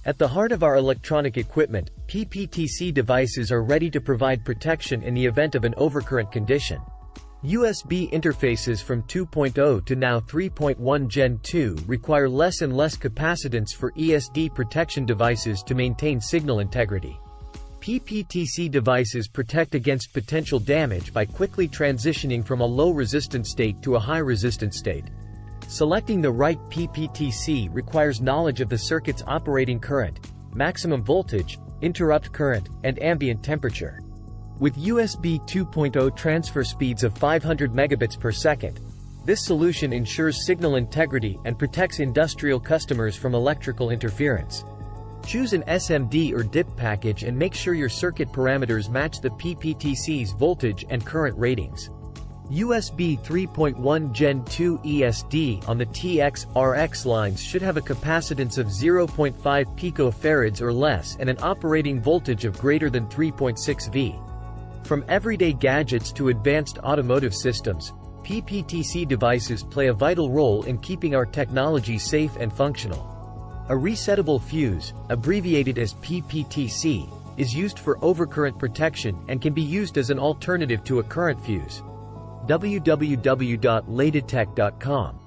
At the heart of our electronic equipment, PPTC devices are ready to provide protection in the event of an overcurrent condition. USB interfaces from 2.0 to now 3.1 Gen 2 require less and less capacitance for ESD protection devices to maintain signal integrity. PPTC devices protect against potential damage by quickly transitioning from a low-resistance state to a high-resistance state. Selecting the right PPTC requires knowledge of the circuit's operating current, maximum voltage, interrupt current, and ambient temperature. With USB 2.0 transfer speeds of 500 megabits per second, this solution ensures signal integrity and protects industrial customers from electrical interference. Choose an SMD or DIP package and make sure your circuit parameters match the PPTC's voltage and current ratings. USB 3.1 Gen 2 ESD on the TX/RX lines should have a capacitance of 0.5 picofarads or less and an operating voltage of greater than 3.6 V. From everyday gadgets to advanced automotive systems, PPTC devices play a vital role in keeping our technology safe and functional. A resettable fuse, abbreviated as PPTC, is used for overcurrent protection and can be used as an alternative to a current fuse. www.leiditech.com